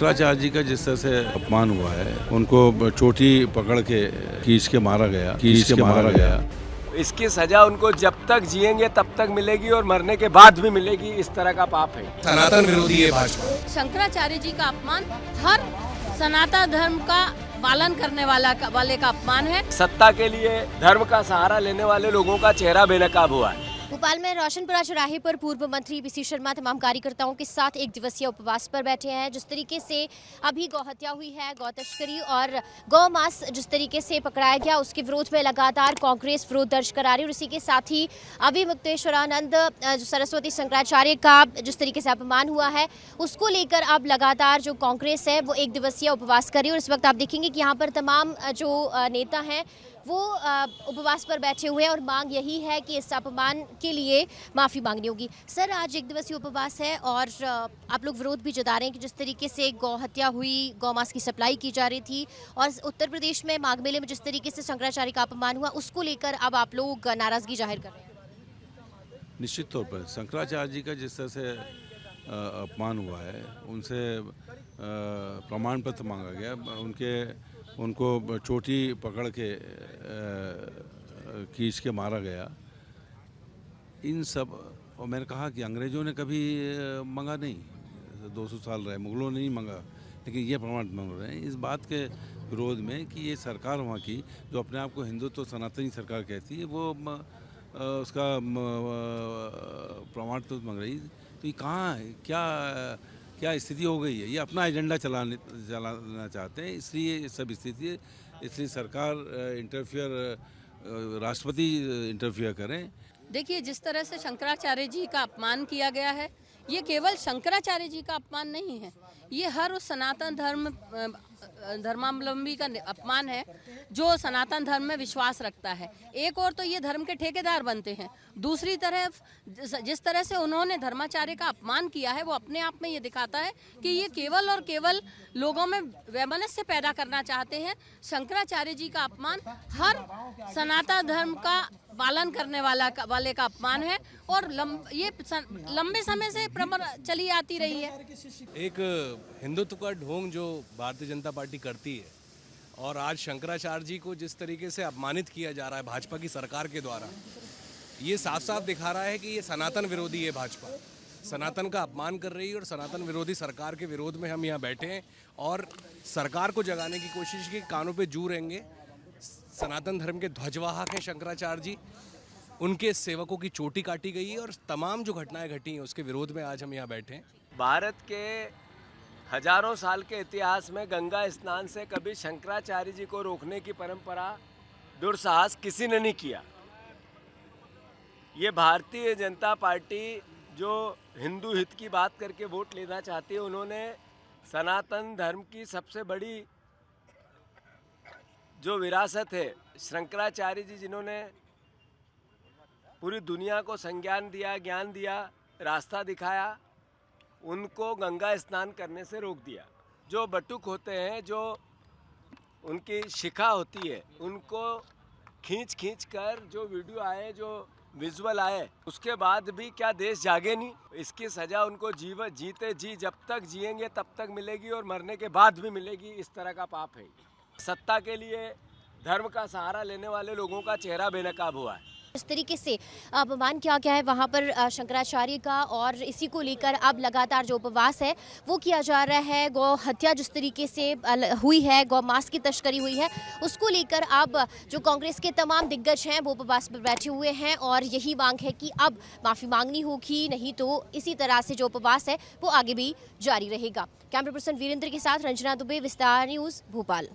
शंकराचार्य जी का जिस तरह से अपमान हुआ है, उनको चोटी पकड़ के खींच के मारा गया। इसकी सजा उनको जब तक जिएंगे तब तक मिलेगी और मरने के बाद भी मिलेगी। इस तरह का पाप है। सनातन विरोधी है भाजपा। शंकराचार्य जी का अपमान हर सनातन धर्म का पालन करने वाले का अपमान है। सत्ता के लिए धर्म का सहारा लेने वाले लोगों का चेहरा बेनकाब हुआ है। भोपाल में रोशनपुरा चौराहे पर पूर्व मंत्री पीसी शर्मा तमाम कार्यकर्ताओं के साथ एक दिवसीय उपवास पर बैठे हैं। जिस तरीके से अभी गौ हत्या हुई है, गौ तस्करी और गौ मांस जिस तरीके से पकड़ाया गया, उसके विरोध में लगातार कांग्रेस विरोध दर्ज करा रही है। और इसी के साथ ही अभी मुक्तेश्वरानंद सरस्वती शंकराचार्य का जिस तरीके से अपमान हुआ है, उसको लेकर अब लगातार जो कांग्रेस है वो एक दिवसीय उपवास कर रही है। और इस वक्त आप देखेंगे कि यहाँ पर तमाम जो नेता हैं वो उपवास पर बैठे हुए हैं और मांग यही है कि इस अपमान के लिए माफ़ी मांगनी होगी। सर, आज एक दिवसीय उपवास है और आप लोग विरोध भी जता रहे हैं कि जिस तरीके से गौ हत्या हुई, गौ मांस की सप्लाई की जा रही थी और उत्तर प्रदेश में माघ मेले में जिस तरीके से शंकराचार्य का अपमान हुआ, उसको लेकर अब आप लोग नाराज़गी जाहिर कर रहे हैं। निश्चित तौर पर शंकराचार्य जी का जिस तरह से अपमान हुआ है, उनसे प्रमाण पत्र मांगा गया, उनको चोटी पकड़ के खींच के मारा गया। इन सब, और मैंने कहा कि अंग्रेज़ों ने कभी मांगा नहीं, 200 साल रहे, मुगलों ने नहीं मांगा, लेकिन ये प्रमाण मांग रहे हैं इस बात के विरोध में कि ये सरकार वहाँ की जो अपने आप को हिंदुत्व सनातनी सरकार कहती है, वो उसका प्रमाण तो मांग रही। तो ये कहाँ है, क्या स्थिति हो गई है? ये अपना एजेंडा चलाना चाहते हैं, इसलिए ये सब स्थिति है। इसलिए सरकार राष्ट्रपति इंटरफियर करें। देखिए, जिस तरह से शंकराचार्य जी का अपमान किया गया है, ये केवल शंकराचार्य जी का अपमान नहीं है, ये हर उस सनातन धर्मावलंबी का अपमान है जो सनातन धर्म में विश्वास रखता है। एक और तो ये धर्म के ठेकेदार बनते हैं, दूसरी तरफ जिस तरह से उन्होंने धर्माचार्य का अपमान किया है, वो अपने आप में ये दिखाता है कि ये केवल और केवल लोगों में वैमनस्य पैदा करना चाहते हैं। शंकराचार्य जी का अपमान हर सनातन धर्म का पालन करने वाले का अपमान है और ये लंबे समय से चली आती रही है। एक हिंदुत्व का ढोंग जो भारतीय जनता पार्टी करती है, और आज शंकराचार्य जी को जिस तरीके से अपमानित किया जा रहा है भाजपा की सरकार के द्वारा, ये साफ साफ दिखा रहा है कि ये सनातन विरोधी है। भाजपा सनातन का अपमान कर रही है और सनातन विरोधी सरकार के विरोध में हम यहाँ बैठे हैं और सरकार को जगाने की कोशिश की, कानों पे जू रहेंगे। सनातन धर्म के ध्वजवाहक हैं शंकराचार्य जी, उनके सेवकों की चोटी काटी गई है और तमाम जो घटनाएं घटी हैं उसके विरोध में आज हम यहाँ बैठे हैं। भारत के हजारों साल के इतिहास में गंगा स्नान से कभी शंकराचार्य जी को रोकने की परंपरा, दुस्साहस किसी ने नहीं किया। ये भारतीय जनता पार्टी जो हिंदू हित की बात करके वोट लेना चाहती है, उन्होंने सनातन धर्म की सबसे बड़ी जो विरासत है, शंकराचार्य जी जिन्होंने पूरी दुनिया को संज्ञान दिया, ज्ञान दिया, रास्ता दिखाया, उनको गंगा स्नान करने से रोक दिया। जो बटुक होते हैं, जो उनकी शिखा होती है, उनको खींच कर जो वीडियो आए, जो विजुअल आए, उसके बाद भी क्या देश जागे नहीं? इसकी सज़ा उनको जीते जी जब तक जिएंगे तब तक मिलेगी और मरने के बाद भी मिलेगी। इस तरह का पाप है। सत्ता के लिए धर्म का सहारा लेने वाले लोगों का चेहरा बेनकाब हुआ है। इस तरीके से अपमान किया गया है वहाँ पर शंकराचार्य का, और इसी को लेकर अब लगातार जो उपवास है वो किया जा रहा है। गौ हत्या जिस तरीके से हुई है, गौ मांस की तस्करी हुई है, उसको लेकर अब जो कांग्रेस के तमाम दिग्गज हैं वो उपवास पर बैठे हुए हैं और यही मांग है कि अब माफ़ी मांगनी होगी, नहीं तो इसी तरह से जो उपवास है वो आगे भी जारी रहेगा। कैमरा पर्सन वीरेंद्र के साथ रंजना दुबे, विस्तार न्यूज़, भोपाल।